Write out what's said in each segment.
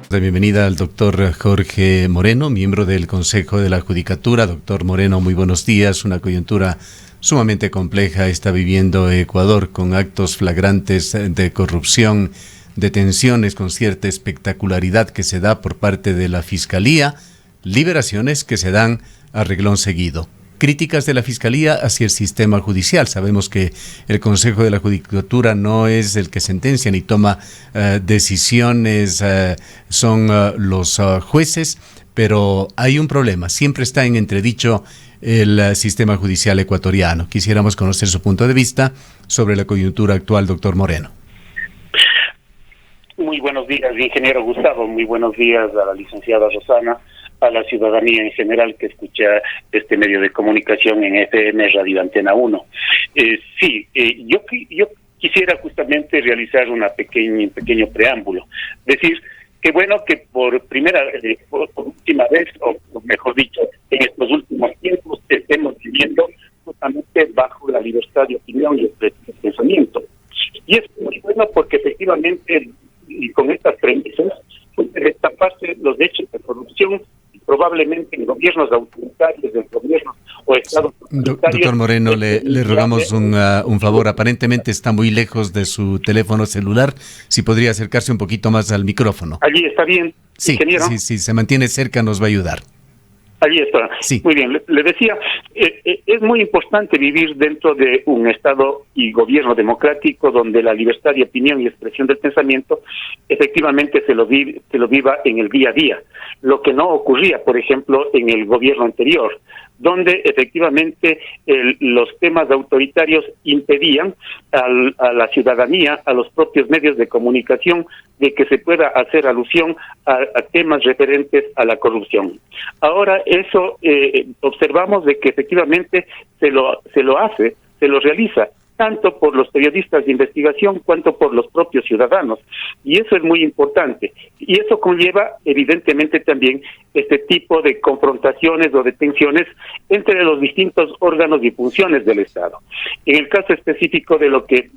La bienvenida al doctor Jorge Moreno, miembro del Consejo de la Judicatura. Doctor Moreno, muy buenos días. Una coyuntura sumamente compleja está viviendo Ecuador, con actos flagrantes de corrupción, detenciones con cierta espectacularidad que se da por parte de la Fiscalía, liberaciones que se dan a reglón seguido. Críticas de la Fiscalía hacia el sistema judicial. Sabemos que el Consejo de la Judicatura no es el que sentencia ni toma decisiones, son los jueces, pero hay un problema. Siempre está en entredicho el sistema judicial ecuatoriano. Quisiéramos conocer su punto de vista sobre la coyuntura actual, doctor Moreno. Muy buenos días, ingeniero Gustavo. Muy buenos días a la licenciada Rosana, a la ciudadanía en general que escucha este medio de comunicación en FM Radio Antena 1. Yo quisiera justamente realizar un pequeño preámbulo. Decir que bueno que por última vez, o mejor dicho, en estos últimos tiempos estemos viviendo justamente bajo la libertad de opinión y de pensamiento. Y es muy bueno porque efectivamente, y con estas premisas, destaparse los hechos de corrupción probablemente en gobiernos autoritarios, en gobiernos o estados autoritarios. Doctor Moreno, le rogamos un favor. Aparentemente está muy lejos de su teléfono celular. Si podría acercarse un poquito más al micrófono. Allí está bien, sí, ingeniero. Sí, se mantiene cerca nos va a ayudar. Allí está. Sí. Muy bien, le decía, es muy importante vivir dentro de un Estado y gobierno democrático donde la libertad de opinión y expresión del pensamiento efectivamente se lo viva en el día a día. Lo que no ocurría, por ejemplo, en el gobierno anterior, donde efectivamente los temas autoritarios impedían a la ciudadanía, a los propios medios de comunicación, de que se pueda hacer alusión a temas referentes a la corrupción. Ahora eso observamos de que efectivamente se lo realiza tanto por los periodistas de investigación cuanto por los propios ciudadanos. Y eso es muy importante. Y eso conlleva, evidentemente, también este tipo de confrontaciones o de tensiones entre los distintos órganos y funciones del Estado. En el caso específico de lo que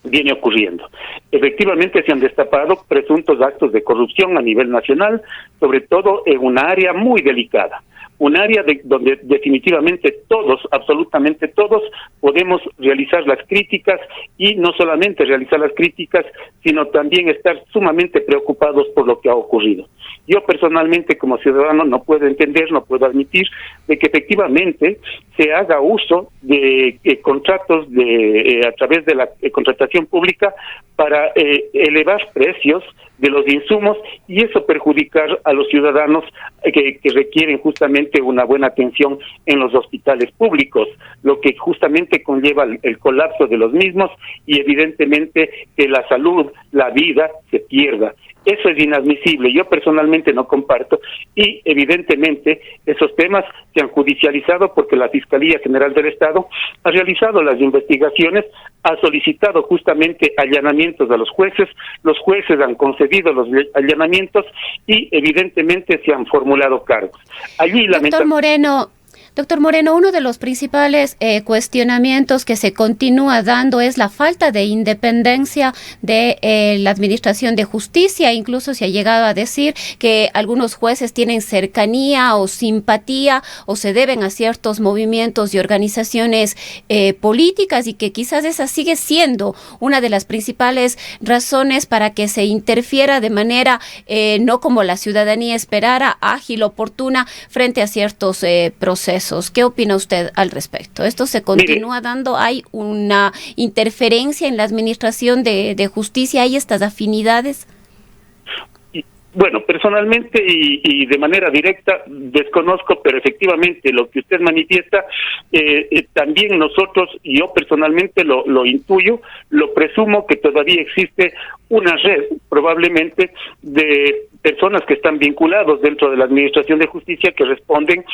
viene ocurriendo, efectivamente se han destapado presuntos actos de corrupción a nivel nacional, sobre todo en una área muy delicada. Un área donde definitivamente todos, absolutamente todos, podemos realizar las críticas y no solamente realizar las críticas, sino también estar sumamente preocupados por lo que ha ocurrido. Yo personalmente como ciudadano no puedo entender, no puedo admitir de que efectivamente se haga uso de contratos a través de la contratación pública para elevar precios de los insumos y eso perjudicar a los ciudadanos que requieren justamente una buena atención en los hospitales públicos, lo que justamente conlleva el colapso de los mismos y evidentemente que la salud, la vida se pierda. Eso es inadmisible, yo personalmente no comparto y evidentemente esos temas se han judicializado porque la Fiscalía General del Estado ha realizado las investigaciones, ha solicitado justamente allanamientos a los jueces han concedido los allanamientos y evidentemente se han formulado cargos. Allí Doctor Moreno, uno de los principales cuestionamientos que se continúa dando es la falta de independencia de la Administración de Justicia. Incluso se ha llegado a decir que algunos jueces tienen cercanía o simpatía o se deben a ciertos movimientos y organizaciones políticas y que quizás esa sigue siendo una de las principales razones para que se interfiera de manera no como la ciudadanía esperara, ágil, oportuna frente a ciertos procesos. ¿Qué opina usted al respecto? ¿Esto se continúa dando? ¿Hay una interferencia en la administración de justicia? ¿Hay estas afinidades? Bueno, personalmente y de manera directa desconozco, pero efectivamente lo que usted manifiesta, también nosotros, yo personalmente lo intuyo, lo presumo que todavía existe una red probablemente de personas que están vinculados dentro de la Administración de Justicia que responden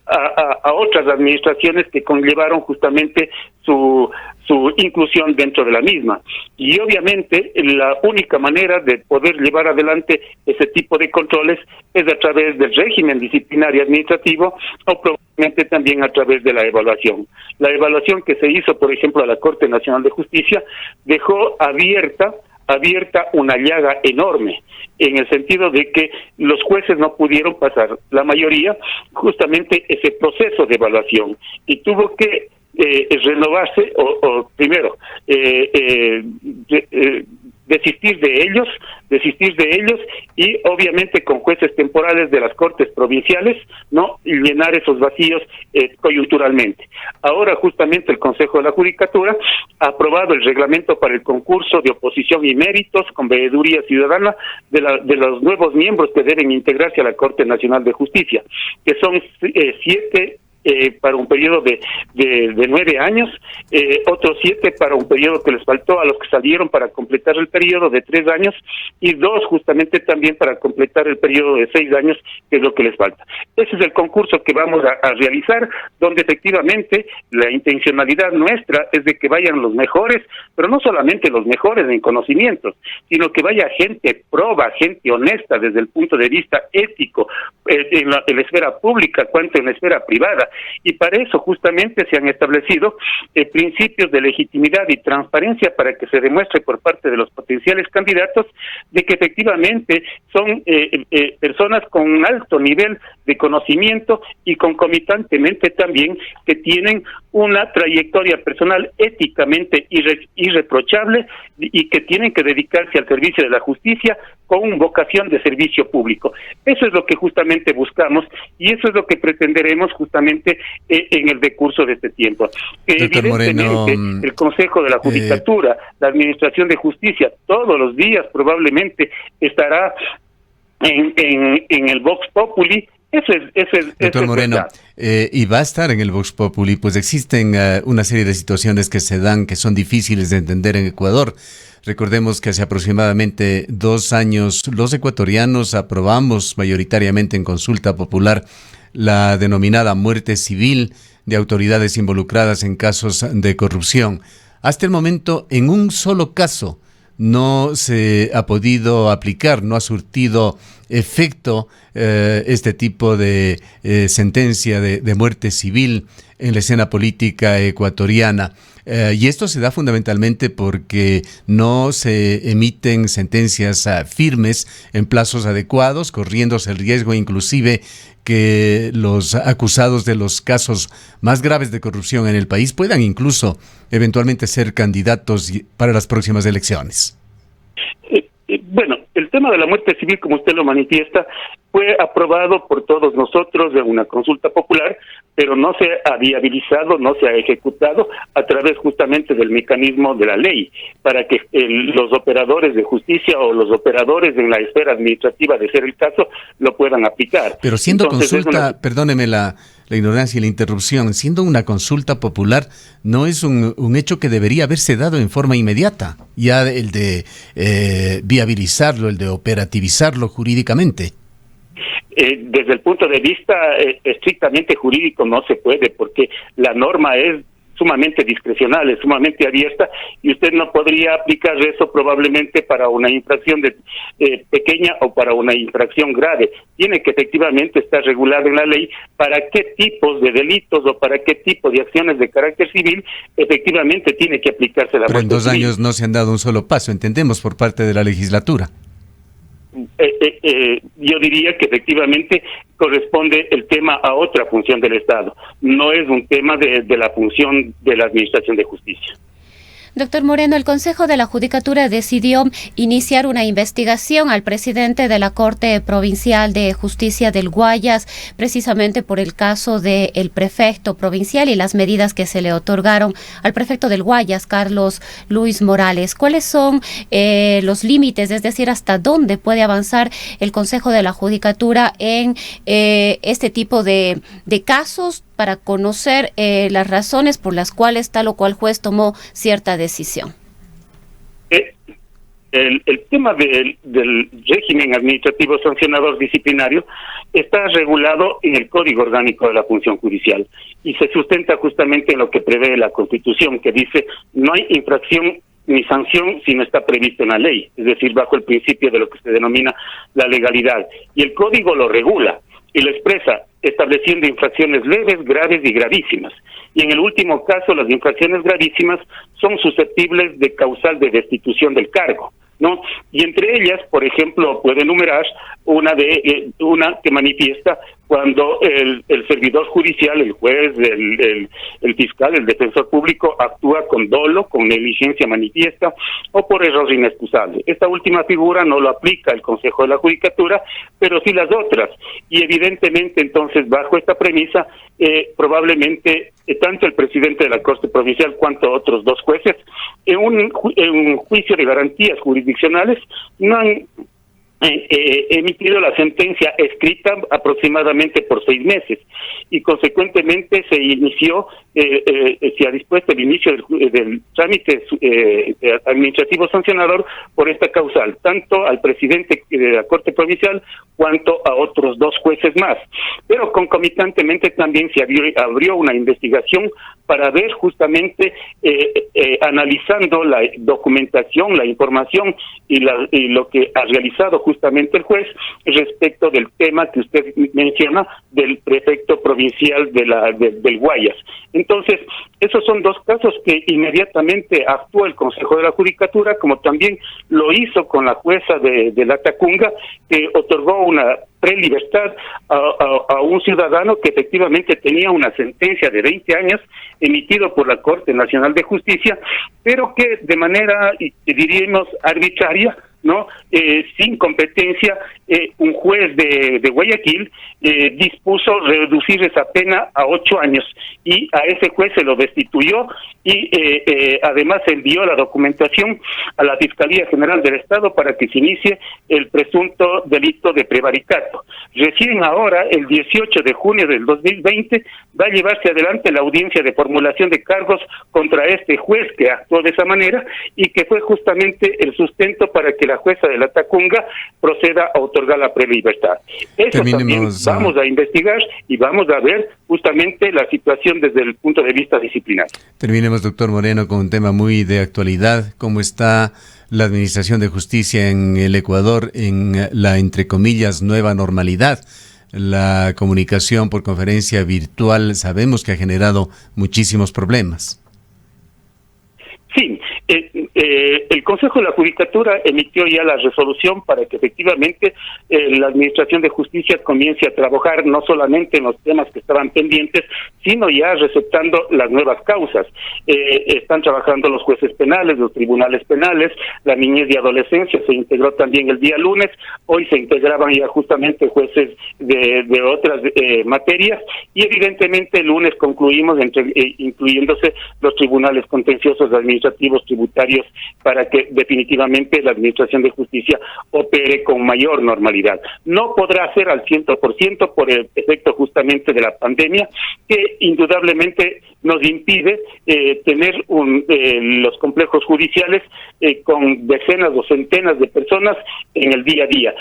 a otras administraciones que conllevaron justamente su inclusión dentro de la misma. Y obviamente la única manera de poder llevar adelante ese tipo de controles es a través del régimen disciplinario administrativo o probablemente también a través de la evaluación. La evaluación que se hizo, por ejemplo, a la Corte Nacional de Justicia dejó abierta abierta una llaga enorme, en el sentido de que los jueces no pudieron pasar, la mayoría, justamente ese proceso de evaluación, y tuvo que renovarse, o primero, desistir de ellos, y obviamente con jueces temporales de las Cortes provinciales, ¿no?, y llenar esos vacíos coyunturalmente. Ahora justamente el Consejo de la Judicatura ha aprobado el reglamento para el concurso de oposición y méritos con veeduría ciudadana de los nuevos miembros que deben integrarse a la Corte Nacional de Justicia, que son 7 para un periodo de 9 años, otros 7 para un periodo que les faltó a los que salieron para completar el periodo de 3 años, y 2 justamente también para completar el periodo de 6 años, que es lo que les falta. Ese es el concurso que vamos a realizar, donde efectivamente la intencionalidad nuestra es de que vayan los mejores, pero no solamente los mejores en conocimientos, sino que vaya gente proba, gente honesta desde el punto de vista ético, en la esfera pública, cuanto en la esfera privada. Y para eso justamente se han establecido principios de legitimidad y transparencia para que se demuestre por parte de los potenciales candidatos de que efectivamente son personas con un alto nivel de conocimiento y concomitantemente también que tienen una trayectoria personal éticamente irreprochable y que tienen que dedicarse al servicio de la justicia con vocación de servicio público. Eso es lo que justamente buscamos y eso es lo que pretenderemos justamente en el decurso de este tiempo. Doctor Moreno, el Consejo de la Judicatura, la Administración de Justicia, todos los días probablemente estará en el Vox Populi. Doctor Moreno, y va a estar en el Vox Populi, pues existen una serie de situaciones que se dan que son difíciles de entender en Ecuador. Recordemos que hace aproximadamente 2 años los ecuatorianos aprobamos mayoritariamente en consulta popular la denominada muerte civil de autoridades involucradas en casos de corrupción. Hasta el momento, en un solo caso, no se ha podido aplicar, no ha surtido efecto este tipo de sentencia de muerte civil en la escena política ecuatoriana. Y esto se da fundamentalmente porque no se emiten sentencias firmes en plazos adecuados, corriéndose el riesgo inclusive que los acusados de los casos más graves de corrupción en el país puedan incluso eventualmente ser candidatos para las próximas elecciones. Bueno, el tema de la muerte civil, como usted lo manifiesta, fue aprobado por todos nosotros en una consulta popular, pero no se ha viabilizado, no se ha ejecutado a través justamente del mecanismo de la ley, para que los operadores de justicia o los operadores en la esfera administrativa, de ser el caso, lo puedan aplicar. Pero siendo consulta, perdóneme la ignorancia y la interrupción, siendo una consulta popular, no es un hecho que debería haberse dado en forma inmediata, ya el de viabilizarlo, el de operativizarlo jurídicamente. Desde el punto de vista estrictamente jurídico no se puede, porque la norma es sumamente discrecional, es sumamente abierta, y usted no podría aplicar eso probablemente para una infracción pequeña o para una infracción grave. Tiene que efectivamente estar regulado en la ley para qué tipos de delitos o para qué tipo de acciones de carácter civil efectivamente tiene que aplicarse la muerte civil. Pero en 2 años no se han dado un solo paso, entendemos, por parte de la legislatura. Yo diría que efectivamente corresponde el tema a otra función del Estado, no es un tema de la función de la Administración de Justicia. Doctor Moreno, el Consejo de la Judicatura decidió iniciar una investigación al presidente de la Corte Provincial de Justicia del Guayas, precisamente por el caso del prefecto provincial y las medidas que se le otorgaron al prefecto del Guayas, Carlos Luis Morales. ¿Cuáles son los límites, es decir, hasta dónde puede avanzar el Consejo de la Judicatura en este tipo de casos, para conocer las razones por las cuales tal o cual juez tomó cierta decisión? El tema del régimen administrativo sancionador disciplinario está regulado en el Código Orgánico de la Función Judicial y se sustenta justamente en lo que prevé la Constitución, que dice no hay infracción ni sanción si no está previsto en la ley, es decir, bajo el principio de lo que se denomina la legalidad. Y el Código lo regula y lo expresa, estableciendo infracciones leves, graves y gravísimas. Y en el último caso, las infracciones gravísimas son susceptibles de causal de destitución del cargo. ¿no? Y entre ellas, por ejemplo, puede enumerar una que manifiesta cuando el servidor judicial, el juez, el fiscal, el defensor público actúa con dolo, con negligencia manifiesta o por error inexcusable. Esta última figura no lo aplica el Consejo de la Judicatura, pero sí las otras. Y evidentemente, entonces, bajo esta premisa, probablemente tanto el presidente de la Corte Provincial cuanto otros dos jueces, en un juicio de garantías jurisdiccionales, no han emitido la sentencia escrita aproximadamente por 6 meses y consecuentemente se inició, se ha dispuesto el inicio del trámite administrativo sancionador por esta causal, tanto al presidente de la Corte Provincial cuanto a otros 2 jueces más. Pero concomitantemente también se abrió una investigación para ver justamente, analizando la documentación, la información y lo que ha realizado justamente el juez respecto del tema que usted menciona del prefecto provincial del Guayas. Entonces, esos son 2 casos que inmediatamente actuó el Consejo de la Judicatura, como también lo hizo con la jueza de la Tacunga, que otorgó una prelibertad a un ciudadano que efectivamente tenía una sentencia de 20 años emitido por la Corte Nacional de Justicia, pero que de manera, diríamos, arbitraria, ¿no? Sin competencia, un juez de Guayaquil dispuso reducir esa pena a 8 años y a ese juez se lo destituyó y además envió la documentación a la Fiscalía General del Estado para que se inicie el presunto delito de prevaricato. Recién ahora, el 18 de junio del 2020, va a llevarse adelante la audiencia de formulación de cargos contra este juez que actuó de esa manera y que fue justamente el sustento para que la jueza de la Tacunga proceda a otorgar la prelibertad. Eso también vamos a investigar y vamos a ver justamente la situación desde el punto de vista disciplinario. Terminemos, doctor Moreno, con un tema muy de actualidad. ¿Cómo está la administración de justicia en el Ecuador en la, entre comillas, nueva normalidad? La comunicación por conferencia virtual sabemos que ha generado muchísimos problemas. Sí, el Consejo de la Judicatura emitió ya la resolución para que efectivamente la Administración de Justicia comience a trabajar no solamente en los temas que estaban pendientes, sino ya receptando las nuevas causas. Están trabajando los jueces penales, los tribunales penales, la niñez y adolescencia se integró también el día lunes, hoy se integraban ya justamente jueces de otras materias y evidentemente el lunes concluimos incluyéndose los tribunales contenciosos administrativos tributarios para que definitivamente la Administración de Justicia opere con mayor normalidad. No podrá ser al 100% por el efecto justamente de la pandemia, que indudablemente nos impide tener los complejos judiciales con decenas o centenas de personas en el día a día.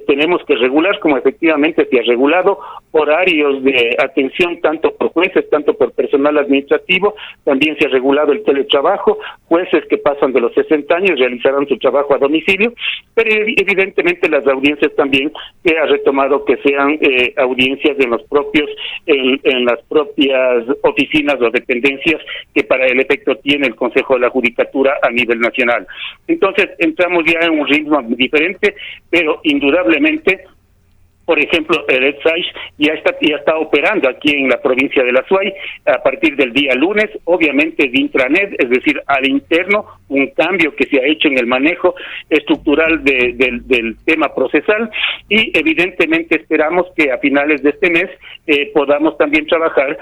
Tenemos que regular, como efectivamente se ha regulado, horarios de atención tanto por jueces, tanto por personal administrativo, también se ha regulado el teletrabajo, jueces que pasan de los 60 años realizarán su trabajo a domicilio, pero evidentemente las audiencias también que ha retomado que sean audiencias en los propios, en las propias oficinas o dependencias que para el efecto tiene el Consejo de la Judicatura a nivel nacional. Entonces entramos ya en un ritmo diferente, pero indudablemente, por ejemplo, el EDSAIS ya está operando aquí en la provincia de la Suay a partir del día lunes, obviamente de intranet, es decir, al interno, un cambio que se ha hecho en el manejo estructural del tema procesal y evidentemente esperamos que a finales de este mes podamos también trabajar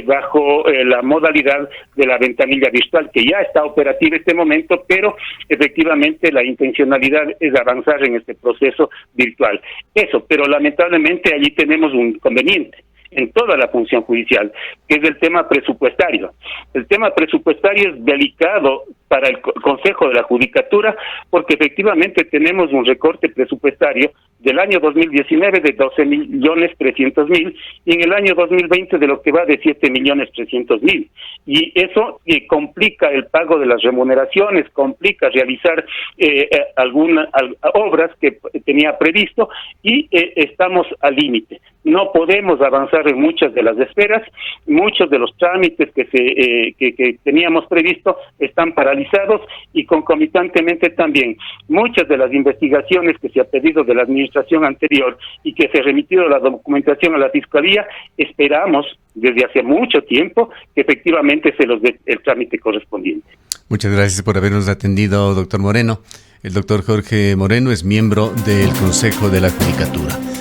bajo la modalidad de la ventanilla virtual que ya está operativa en este momento, pero efectivamente la intencionalidad es avanzar en este proceso virtual. Eso, pero lamentablemente allí tenemos un inconveniente en toda la función judicial, que es el tema presupuestario. El tema presupuestario es delicado para el Consejo de la Judicatura porque efectivamente tenemos un recorte presupuestario del año 2019 de 12.300.000 y en el año 2020 de lo que va de 7.300.000. Y eso complica el pago de las remuneraciones, complica realizar algunas obras que tenía previsto y estamos al límite. no podemos avanzar en muchas de las esferas, muchos de los trámites que teníamos previsto están paralizados y concomitantemente también muchas de las investigaciones que se ha pedido de la administración anterior y que se ha remitido la documentación a la Fiscalía, esperamos desde hace mucho tiempo que efectivamente se los dé el trámite correspondiente. Muchas gracias por habernos atendido, doctor Moreno. El doctor Jorge Moreno es miembro del Consejo de la Judicatura.